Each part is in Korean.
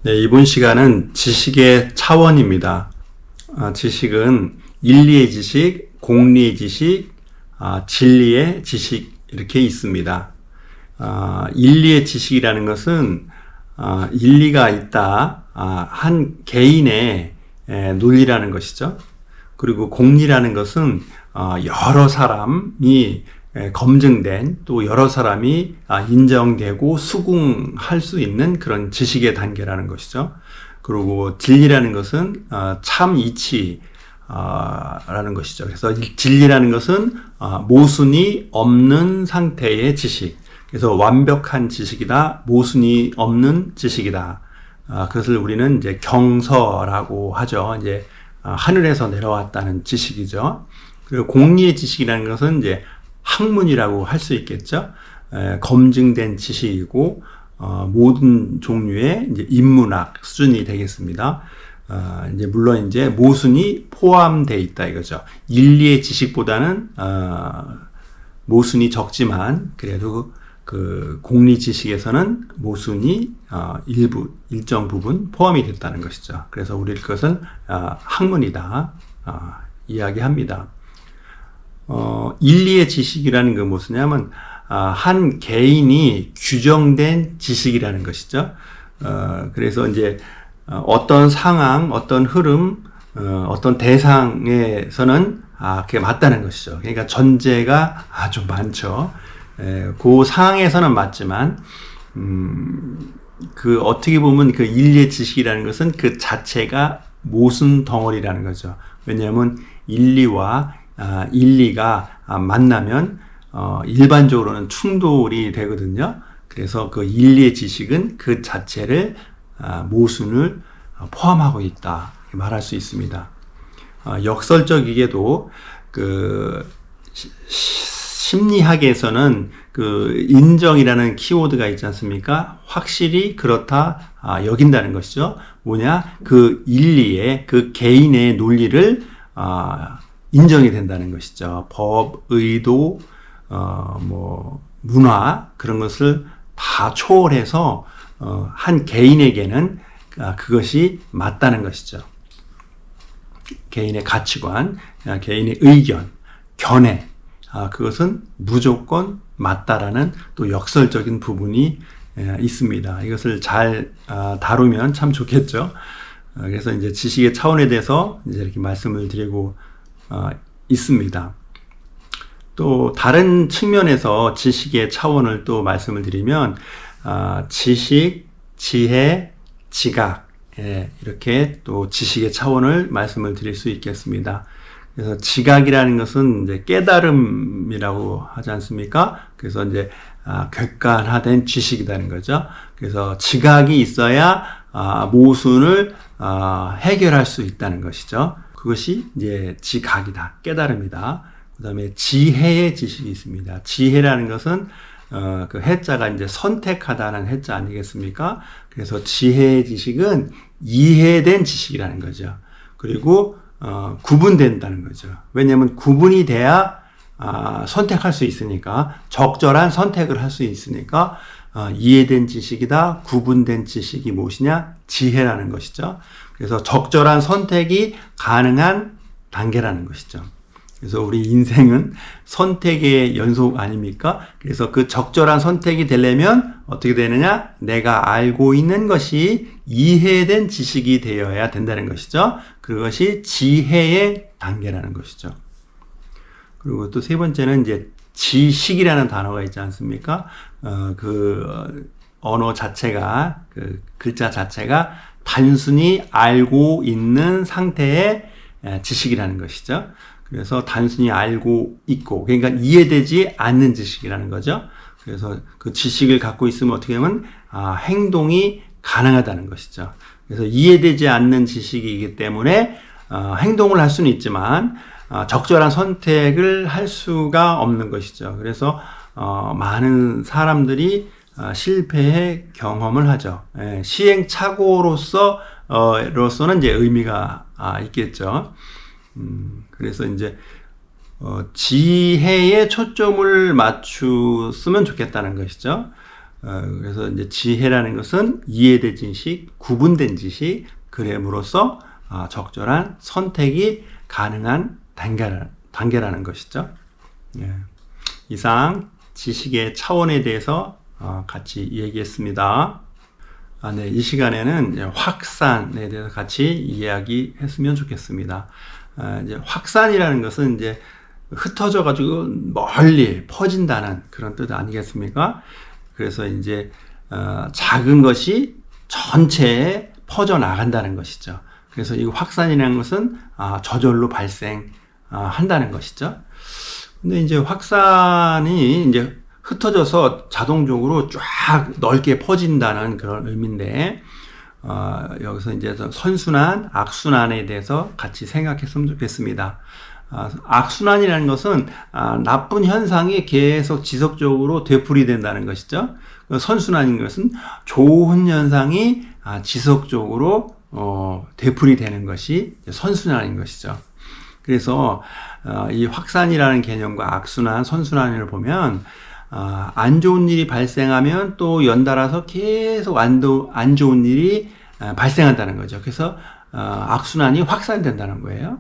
네, 이번 시간은 지식의 차원입니다. 지식은 인리의 지식, 공리의 지식, 진리의 지식 이렇게 있습니다. 인리의 지식이라는 것은 일리가 있다, 한 개인의 논리라는 것이죠. 그리고 공리라는 것은 여러 사람이 검증된, 또 여러 사람이 인정되고 수긍할 수 있는 그런 지식의 단계라는 것이죠. 그리고 진리라는 것은 참 이치 라는 것이죠. 그래서 진리라는 것은 모순이 없는 상태의 지식, 그래서 완벽한 지식이다, 모순이 없는 지식이다. 그것을 우리는 이제 경서라고 하죠. 이제 하늘에서 내려왔다는 지식이죠. 그리고 공리의 지식이라는 것은 이제 학문이라고 할 수 있겠죠. 검증된 지식이고 모든 종류의 이제 인문학 수준이 되겠습니다. 이제 물론 이제 모순이 포함되어 있다 이거죠. 인리의 지식보다는 모순이 적지만 그래도 그 공리 지식에서는 모순이 일정 부분 포함이 됐다는 것이죠. 그래서 우리 그것은 학문이다 이야기합니다. 인리의 지식이라는 건 무엇이냐면 한 개인이 규정된 지식이라는 것이죠. 그래서 이제 어떤 상황, 어떤 흐름, 어떤 대상에서는 그게 맞다는 것이죠. 그러니까 전제가 아주 많죠. 그 상황에서는 맞지만 그 어떻게 보면 그 인리의 지식이라는 것은 그 자체가 모순 덩어리라는 거죠. 왜냐하면 인리와 인리가 만나면 일반적으로는 충돌이 되거든요. 그래서 그 인리의 지식은 그 자체를 모순을 포함하고 있다 말할 수 있습니다. 역설적이게도 그 심리학에서는 그 인정이라는 키워드가 있지 않습니까? 확실히 그렇다 여긴다는 것이죠. 뭐냐? 그 인리의 그 개인의 논리를 인정이 된다는 것이죠. 법, 의도, 문화 그런 것을 다 초월해서 한 개인에게는 그것이 맞다는 것이죠. 개인의 가치관, 개인의 의견, 견해, 그것은 무조건 맞다라는 또 역설적인 부분이 있습니다. 이것을 잘 다루면 참 좋겠죠. 그래서 이제 지식의 차원에 대해서 이제 이렇게 말씀을 드리고 있습니다. 또 다른 측면에서 지식의 차원을 또 말씀을 드리면 지식, 지혜, 지각 이렇게 또 지식의 차원을 말씀을 드릴 수 있겠습니다. 그래서 지각이라는 것은 이제 깨달음이라고 하지 않습니까? 그래서 이제 객관화된 지식이라는 거죠. 그래서 지각이 있어야 모순을 해결할 수 있다는 것이죠. 그것이 이제 지각이다, 깨달음이다. 그 다음에 지혜의 지식이 있습니다. 지혜라는 것은 그 해자가 이제 선택하다는 해자 아니겠습니까? 그래서 지혜의 지식은 이해된 지식이라는 거죠. 그리고 구분된다는 거죠. 왜냐하면 구분이 돼야 선택할 수 있으니까, 적절한 선택을 할 수 있으니까 이해된 지식이다, 구분된 지식이 무엇이냐? 지혜라는 것이죠. 그래서 적절한 선택이 가능한 단계라는 것이죠. 그래서 우리 인생은 선택의 연속 아닙니까? 그래서 그 적절한 선택이 되려면 어떻게 되느냐? 내가 알고 있는 것이 이해된 지식이 되어야 된다는 것이죠. 그것이 지혜의 단계라는 것이죠. 그리고 또 세 번째는 이제 지식이라는 단어가 있지 않습니까? 그 언어 자체가, 그 글자 자체가 단순히 알고 있는 상태의 지식이라는 것이죠. 그래서 단순히 알고 있고, 그러니까 이해되지 않는 지식이라는 거죠. 그래서 그 지식을 갖고 있으면 어떻게 하면 행동이 가능하다는 것이죠. 그래서 이해되지 않는 지식이기 때문에 행동을 할 수는 있지만 적절한 선택을 할 수가 없는 것이죠. 그래서 많은 사람들이 실패의 경험을 하죠. 시행착오로서는 이제 의미가 있겠죠. 그래서 이제 지혜에 초점을 맞추면 좋겠다는 것이죠. 그래서 이제 지혜라는 것은 이해된 지식, 구분된 지식, 그램으로써 적절한 선택이 가능한 단계라는 것이죠. 예. 이상 지식의 차원에 대해서 같이 얘기했습니다. 네, 이 시간에는 확산에 대해서 같이 이야기했으면 좋겠습니다. 이제 확산이라는 것은 이제 흩어져 가지고 멀리 퍼진다는 그런 뜻 아니겠습니까? 그래서 이제 작은 것이 전체에 퍼져 나간다는 것이죠. 그래서 이 확산이라는 것은 저절로 발생한다는 것이죠. 근데 이제 확산이 이제 흩어져서 자동적으로 쫙 넓게 퍼진다는 그런 의미인데, 여기서 이제 선순환, 악순환에 대해서 같이 생각했으면 좋겠습니다. 악순환이라는 것은 나쁜 현상이 계속 지속적으로 되풀이된다는 것이죠. 선순환인 것은 좋은 현상이 지속적으로 되풀이되는 것이 선순환인 것이죠. 그래서 이 확산이라는 개념과 악순환, 선순환을 보면 안 좋은 일이 발생하면 또 연달아서 계속 안 좋은 일이 발생한다는 거죠. 그래서 악순환이 확산된다는 거예요.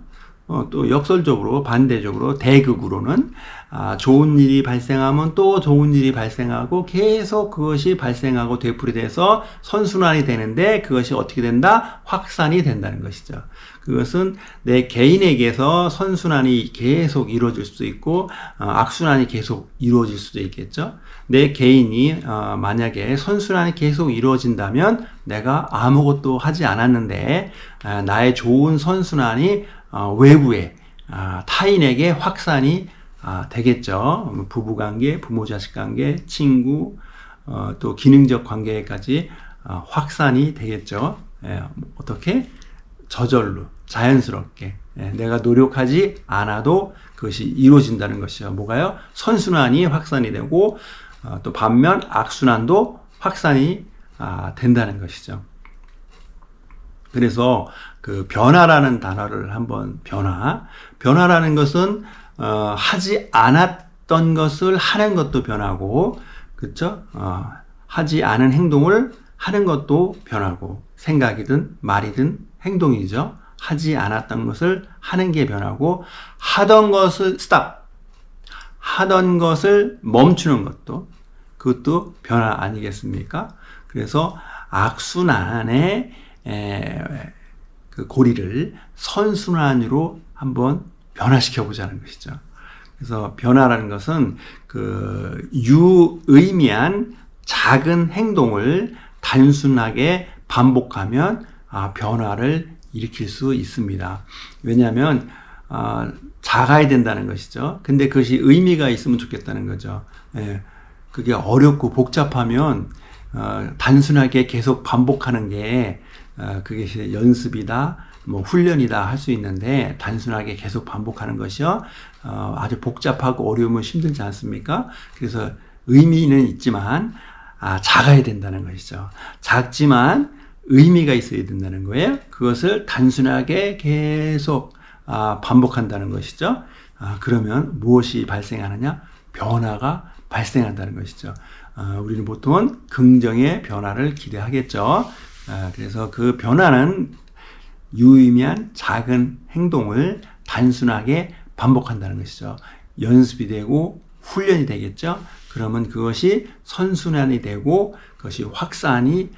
또 역설적으로 반대적으로 대극으로는 좋은 일이 발생하면 또 좋은 일이 발생하고 계속 그것이 발생하고 되풀이돼서 선순환이 되는데 그것이 어떻게 된다? 확산이 된다는 것이죠. 그것은 내 개인에게서 선순환이 계속 이루어질 수도 있고 악순환이 계속 이루어질 수도 있겠죠. 내 개인이 만약에 선순환이 계속 이루어진다면 내가 아무것도 하지 않았는데 나의 좋은 선순환이 외부에 타인에게 확산이 되겠죠. 부부관계, 부모자식관계, 친구, 또 기능적 관계까지 확산이 되겠죠. 어떻게? 저절로 자연스럽게 내가 노력하지 않아도 그것이 이루어진다는 것이죠. 뭐가요? 선순환이 확산이 되고 또 반면 악순환도 확산이 된다는 것이죠. 그래서 그 변화라는 단어를 한번 변화라는 것은 하지 않았던 것을 하는 것도 변화고, 그렇죠? 하지 않은 행동을 하는 것도 변화고, 생각이든 말이든 행동이죠. 하지 않았던 것을 하는 게 변화고, 하던 것을 하던 것을 멈추는 것도, 그것도 변화 아니겠습니까? 그래서 악순환의 그 고리를 선순환으로 한번 변화시켜 보자는 것이죠. 그래서 변화라는 것은 그 유의미한 작은 행동을 단순하게 반복하면 변화를 일으킬 수 있습니다. 왜냐하면 작아야 된다는 것이죠. 근데 그것이 의미가 있으면 좋겠다는 거죠. 그게 어렵고 복잡하면 단순하게 계속 반복하는 게 그게 연습이다, 뭐 훈련이다 할 수 있는데 단순하게 계속 반복하는 것이요 아주 복잡하고 어려우면 힘들지 않습니까? 그래서 의미는 있지만 작아야 된다는 것이죠. 작지만 의미가 있어야 된다는 거예요. 그것을 단순하게 계속 반복한다는 것이죠. 그러면 무엇이 발생하느냐? 변화가 발생한다는 것이죠. 우리는 보통은 긍정의 변화를 기대하겠죠. 그래서 그 변화는 유의미한 작은 행동을 단순하게 반복한다는 것이죠. 연습이 되고 훈련이 되겠죠. 그러면 그것이 선순환이 되고 그것이 확산이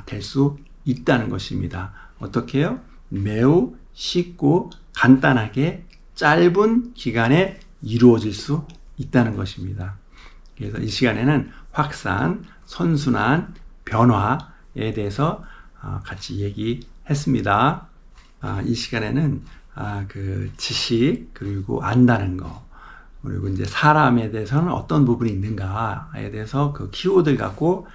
될 수 있다는 것입니다. 어떻게 해요? 매우 쉽고 간단하게 짧은 기간에 이루어질 수 있다는 것입니다. 그래서 이 시간에는 확산, 선순환, 변화에 대해서 같이 얘기했습니다. 이 시간에는 그 지식 그리고 안다는 거 그리고 이제 사람에 대해서는 어떤 부분이 있는가에 대해서 그 키워드를 갖고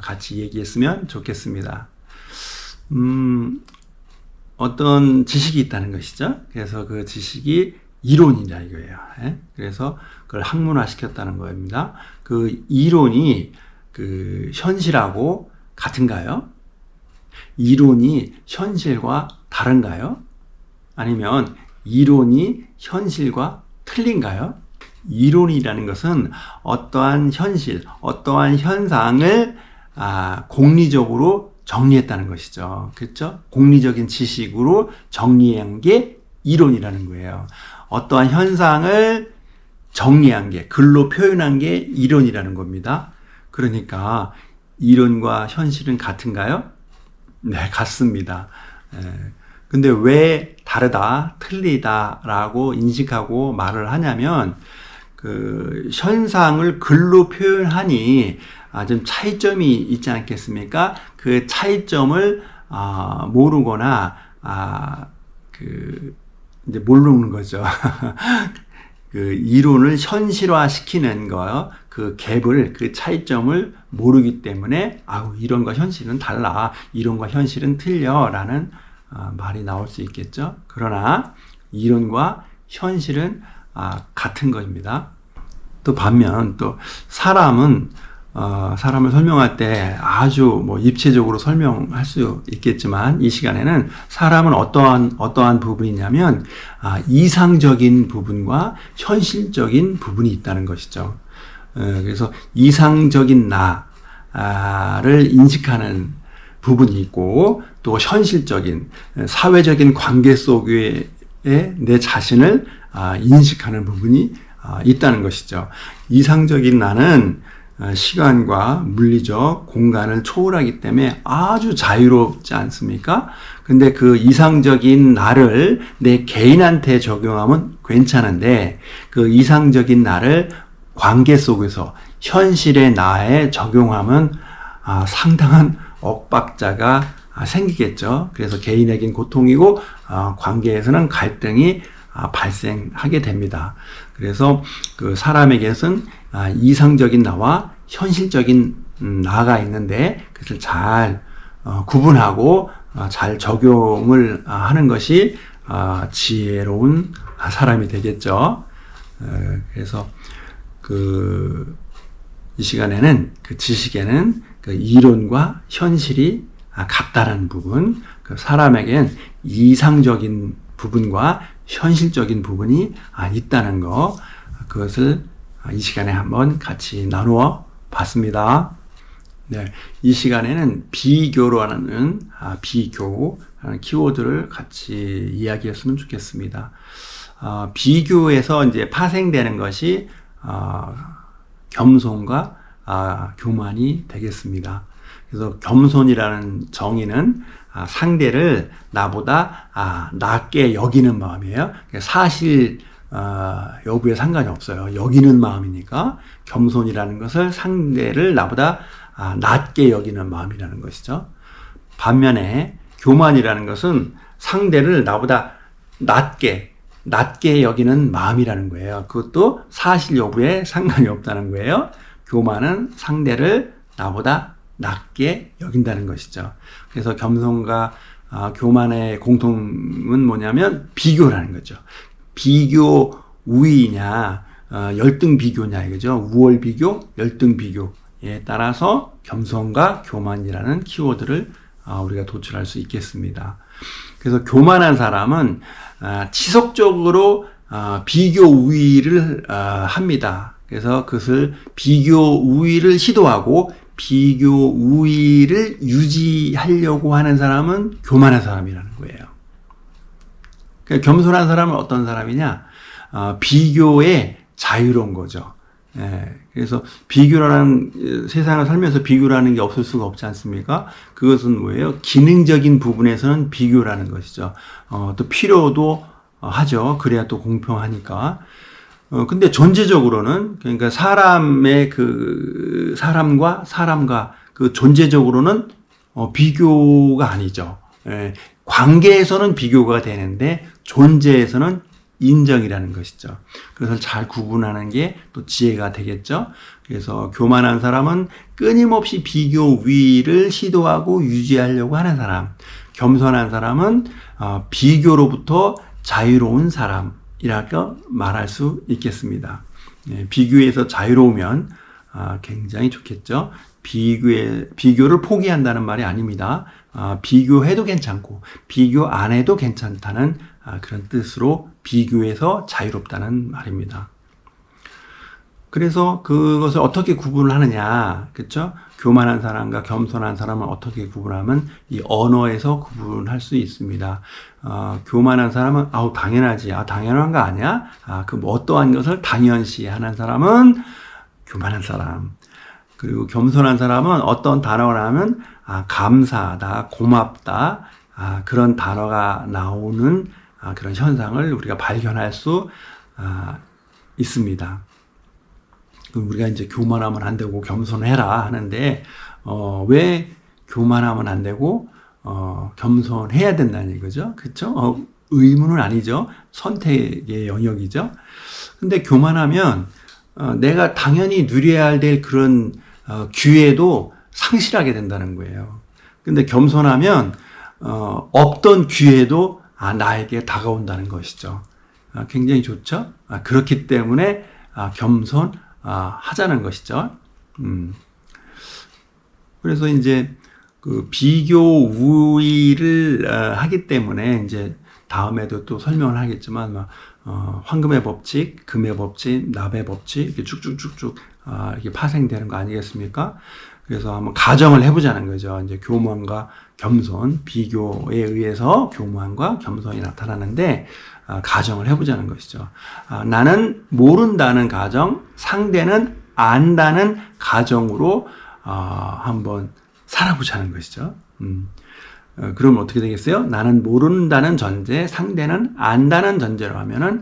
같이 얘기했으면 좋겠습니다. 어떤 지식이 있다는 것이죠. 그래서 그 지식이 이론이다 이거예요. 그래서 그걸 학문화시켰다는 겁니다. 그 이론이 그 현실하고 같은가요? 이론이 현실과 다른가요? 아니면 이론이 현실과 틀린가요? 이론이라는 것은 어떠한 현실, 어떠한 현상을 공리적으로 정리했다는 것이죠. 그렇죠? 공리적인 지식으로 정리한 게 이론이라는 거예요. 어떠한 현상을 정리한 게, 글로 표현한 게 이론이라는 겁니다. 그러니까 이론과 현실은 같은가요? 네, 같습니다. 근데 왜 다르다, 틀리다라고 인식하고 말을 하냐면, 그 현상을 글로 표현하니 좀 차이점이 있지 않겠습니까? 그 차이점을 모르거나 이제 모르는 거죠. 그 이론을 현실화시키는 거, 그 갭을, 그 차이점을 모르기 때문에 이론과 현실은 달라, 이론과 현실은 틀려라는 말이 나올 수 있겠죠. 그러나 이론과 현실은 같은 것입니다. 또 반면 또 사람은 사람을 설명할 때 아주 입체적으로 설명할 수 있겠지만, 이 시간에는 사람은 어떠한 부분이냐면 이상적인 부분과 현실적인 부분이 있다는 것이죠. 그래서 이상적인 나를 인식하는 부분이 있고, 또 현실적인 사회적인 관계 속에 내 자신을 인식하는 부분이 있다는 것이죠. 이상적인 나는 시간과 물리적 공간을 초월하기 때문에 아주 자유롭지 않습니까? 근데 그 이상적인 나를 내 개인한테 적용하면 괜찮은데, 그 이상적인 나를 관계 속에서 현실의 나에 적용하면 상당한 엇박자가 생기겠죠. 그래서 개인에겐 고통이고 관계에서는 갈등이 발생하게 됩니다. 그래서 그 사람에게는 이상적인 나와 현실적인 나가 있는데, 그것을 잘 구분하고 잘 적용을 하는 것이 지혜로운 사람이 되겠죠. 그래서 이 시간에는 그 지식에는 그 이론과 현실이 같다라는 부분, 그 사람에겐 이상적인 부분과 현실적인 부분이 있다는 거, 그것을 이 시간에 한번 같이 나누어 봤습니다. 네, 이 시간에는 비교라는 비교라는 키워드를 같이 이야기했으면 좋겠습니다. 비교에서 이제 파생되는 것이 겸손과 교만이 되겠습니다. 그래서 겸손이라는 정의는 상대를 나보다 낮게 여기는 마음이에요. 사실 여부에 상관이 없어요. 여기는 마음이니까 겸손이라는 것을 상대를 나보다 낮게 여기는 마음이라는 것이죠. 반면에 교만이라는 것은 상대를 나보다 낮게 여기는 마음이라는 거예요. 그것도 사실 여부에 상관이 없다는 거예요. 교만은 상대를 나보다 낮게 여긴다는 것이죠. 그래서 겸손과 교만의 공통은 뭐냐면 비교라는 거죠. 비교 우위냐, 열등 비교냐 이거죠. 우월 비교, 열등 비교에 따라서 겸손과 교만이라는 키워드를 우리가 도출할 수 있겠습니다. 그래서 교만한 사람은 지속적으로 비교 우위를 합니다. 그래서 그것을 비교 우위를 시도하고 비교 우위를 유지하려고 하는 사람은 교만한 사람이라는 거예요. 그러니까 겸손한 사람은 어떤 사람이냐? 비교에 자유로운 거죠. 그래서 비교라는, 세상을 살면서 비교라는 게 없을 수가 없지 않습니까? 그것은 뭐예요? 기능적인 부분에서는 비교라는 것이죠. 또 필요도 하죠. 그래야 또 공평하니까. 근데 존재적으로는, 그러니까 사람과 그 존재적으로는 비교가 아니죠. 관계에서는 비교가 되는데 존재에서는 인정이라는 것이죠. 그것을 잘 구분하는 게 또 지혜가 되겠죠. 그래서 교만한 사람은 끊임없이 비교 우위를 시도하고 유지하려고 하는 사람, 겸손한 사람은 비교로부터 자유로운 사람이라고 말할 수 있겠습니다. 비교에서 자유로우면 굉장히 좋겠죠. 비교를 포기한다는 말이 아닙니다. 비교해도 괜찮고 비교 안 해도 괜찮다는 그런 뜻으로 비교에서 자유롭다는 말입니다. 그래서 그것을 어떻게 구분을 하느냐, 그렇죠? 교만한 사람과 겸손한 사람은 어떻게 구분하면 이 언어에서 구분할 수 있습니다. 교만한 사람은 아우 당연하지, 당연한 거 아니야? 뭐 어떠한 것을 당연시하는 사람은 교만한 사람. 그리고 겸손한 사람은 어떤 단어가 나오면 감사하다, 고맙다, 그런 단어가 나오는 그런 현상을 우리가 발견할 수 있습니다. 우리가 이제 교만하면 안 되고 겸손해라 하는데 왜 교만하면 안 되고 겸손해야 된다는 얘기죠. 그렇죠? 의무는 아니죠. 선택의 영역이죠. 근데 교만하면 내가 당연히 누려야 될 그런 기회도 상실하게 된다는 거예요. 근데 겸손하면 없던 기회도 나에게 다가온다는 것이죠. 굉장히 좋죠. 그렇기 때문에 겸손 하자는 것이죠. 그래서 이제 그 비교 우위를 하기 때문에 이제 다음에도 또 설명을 하겠지만 황금의 법칙, 금의 법칙, 납의 법칙 이렇게 쭉쭉쭉쭉 이렇게 파생되는 거 아니겠습니까? 그래서 한번 가정을 해보자는 거죠. 이제 교만과 겸손, 비교에 의해서 교만과 겸손이 나타나는데 가정을 해보자는 것이죠. 나는 모른다는 가정, 상대는 안다는 가정으로 한번 살아보자는 것이죠. 그러면 어떻게 되겠어요? 나는 모른다는 전제, 상대는 안다는 전제로 하면은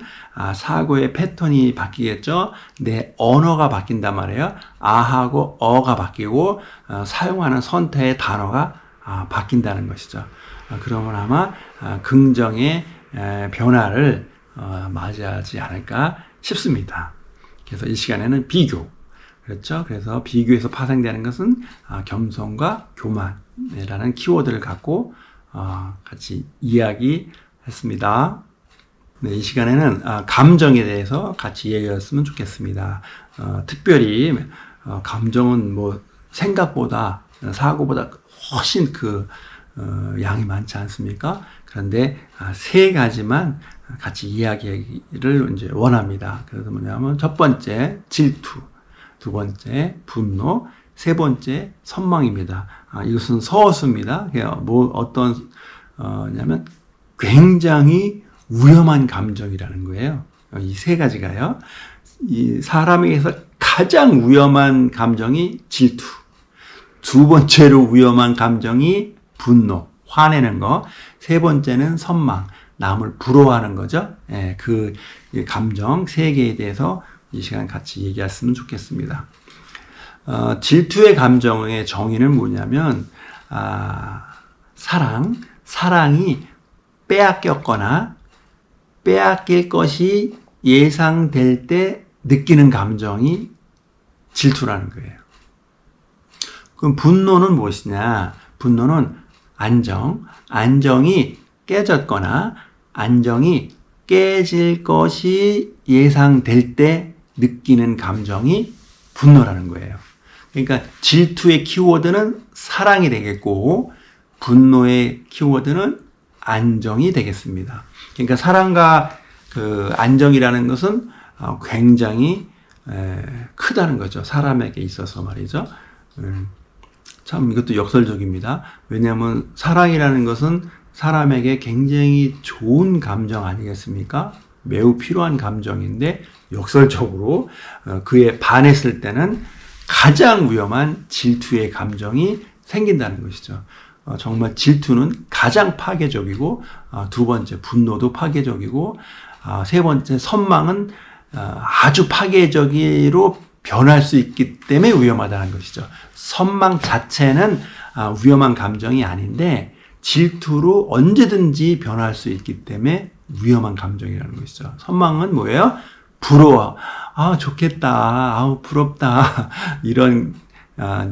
사고의 패턴이 바뀌겠죠. 내 언어가 바뀐단 말이에요. 아하고 어가 바뀌고 사용하는 선택의 단어가 바뀐다는 것이죠. 그러면 아마 긍정의 변화를 맞이하지 않을까 싶습니다. 그래서 이 시간에는 비교, 그렇죠? 그래서 비교에서 파생되는 것은 겸손과 교만이라는 키워드를 갖고 같이 이야기했습니다. 네, 이 시간에는 감정에 대해서 같이 이야기했으면 좋겠습니다. 특별히 감정은 뭐 생각보다 사고보다 훨씬 양이 많지 않습니까? 그런데 세 가지만 같이 이야기를 이제 원합니다. 그래서 뭐냐면 첫 번째 질투, 두 번째 분노, 세 번째 선망입니다. 이것은 서술입니다. 뭐 어떤 냐면 굉장히 위험한 감정이라는 거예요. 이 세 가지가요. 이 사람에게서 가장 위험한 감정이 질투. 두 번째로 위험한 감정이 분노, 화내는 거. 세 번째는 선망, 남을 부러워하는 거죠. 그 감정 세 개에 대해서 이 시간 같이 얘기했으면 좋겠습니다. 질투의 감정의 정의는 뭐냐면 사랑이 빼앗겼거나 빼앗길 것이 예상될 때 느끼는 감정이 질투라는 거예요. 그럼 분노는 무엇이냐? 분노는 안정이 깨졌거나 안정이 깨질 것이 예상될 때 느끼는 감정이 분노라는 거예요. 그러니까 질투의 키워드는 사랑이 되겠고 분노의 키워드는 안정이 되겠습니다. 그러니까 사랑과 그 안정이라는 것은 굉장히 크다는 거죠. 사람에게 있어서 말이죠. 참 이것도 역설적입니다. 왜냐하면 사랑이라는 것은 사람에게 굉장히 좋은 감정 아니겠습니까? 매우 필요한 감정인데 역설적으로 그에 반했을 때는 가장 위험한 질투의 감정이 생긴다는 것이죠. 정말 질투는 가장 파괴적이고 두 번째 분노도 파괴적이고 세 번째 선망은 아주 파괴적으로 변할 수 있기 때문에 위험하다는 것이죠. 선망 자체는 위험한 감정이 아닌데 질투로 언제든지 변할 수 있기 때문에 위험한 감정이라는 것이죠. 선망은 뭐예요? 부러워. 좋겠다. 부럽다. 이런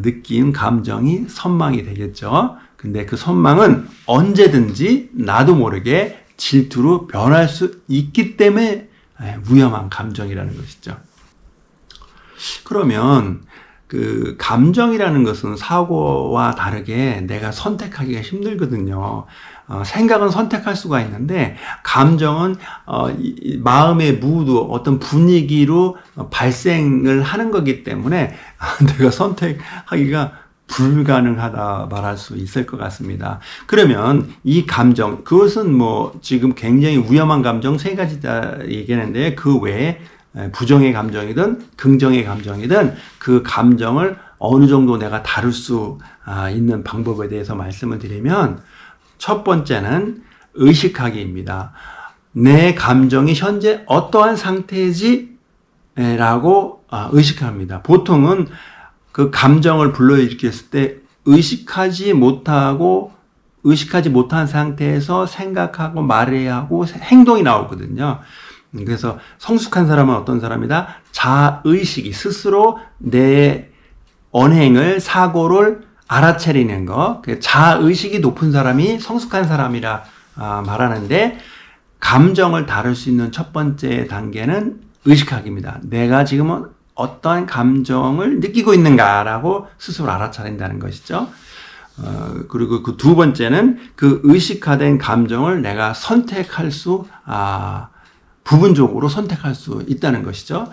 느낌, 감정이 선망이 되겠죠. 근데 그 선망은 언제든지 나도 모르게 질투로 변할 수 있기 때문에 위험한 감정이라는 것이죠. 그러면 그 감정이라는 것은 사고와 다르게 내가 선택하기가 힘들거든요. 생각은 선택할 수가 있는데 감정은 마음의 무드, 어떤 분위기로 발생을 하는 거기 때문에 내가 선택하기가 불가능하다 말할 수 있을 것 같습니다. 그러면 이 감정, 그것은 뭐 지금 굉장히 위험한 감정 세 가지다 얘기하는데 그 외에 부정의 감정이든 긍정의 감정이든 그 감정을 어느 정도 내가 다룰 수 있는 방법에 대해서 말씀을 드리면 첫 번째는 의식하기입니다. 내 감정이 현재 어떠한 상태지? 라고 의식합니다. 보통은 그 감정을 불러일으켰을 때 의식하지 못한 상태에서 생각하고 말해야 하고 행동이 나오거든요. 그래서 성숙한 사람은 어떤 사람이다? 자의식이 스스로 내 언행을, 사고를 알아차리는 거. 자의식이 높은 사람이 성숙한 사람이라 말하는데 감정을 다룰 수 있는 첫 번째 단계는 의식하기입니다. 내가 지금은 어떠한 감정을 느끼고 있는가라고 스스로 알아차린다는 것이죠. 그리고 그 두 번째는 그 의식화된 감정을 내가 부분적으로 선택할 수 있다는 것이죠.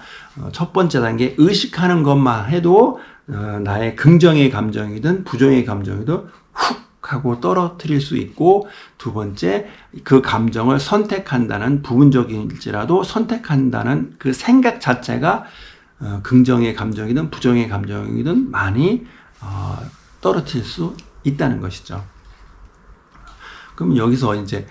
첫 번째 단계 의식하는 것만 해도 나의 긍정의 감정이든 부정의 감정이든 훅 하고 떨어뜨릴 수 있고, 두 번째 그 감정을 선택한다는, 부분적일지라도 선택한다는 그 생각 자체가 긍정의 감정이든 부정의 감정이든 많이 떨어뜨릴 수 있다는 것이죠. 그럼 여기서 이제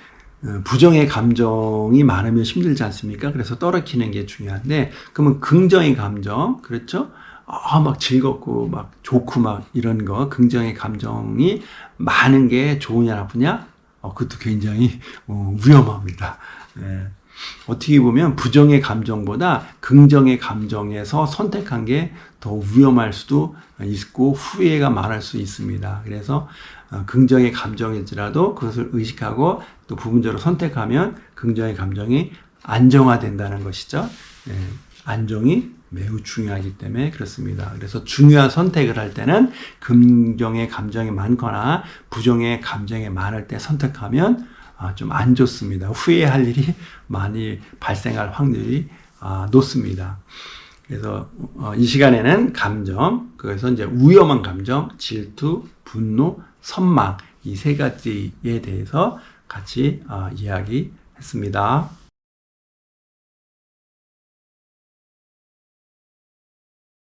부정의 감정이 많으면 힘들지 않습니까? 그래서 떨어뜨리는 게 중요한데, 그러면 긍정의 감정, 그렇죠? 막 즐겁고 막 좋고 막 이런 거, 긍정의 감정이 많은 게 좋으냐 나쁘냐? 그것도 굉장히 위험합니다. 네. 어떻게 보면 부정의 감정보다 긍정의 감정에서 선택한 게 더 위험할 수도 있고 후회가 많을 수 있습니다. 그래서 긍정의 감정일지라도 그것을 의식하고 또 부분적으로 선택하면 긍정의 감정이 안정화된다는 것이죠. 네, 안정이 매우 중요하기 때문에 그렇습니다. 그래서 중요한 선택을 할 때는 긍정의 감정이 많거나 부정의 감정이 많을 때 선택하면 좀 안 좋습니다. 후회할 일이 많이 발생할 확률이 높습니다. 그래서 이 시간에는 감정, 그래서 이제 위험한 감정, 질투, 분노, 선망, 이 세 가지에 대해서 같이 이야기했습니다.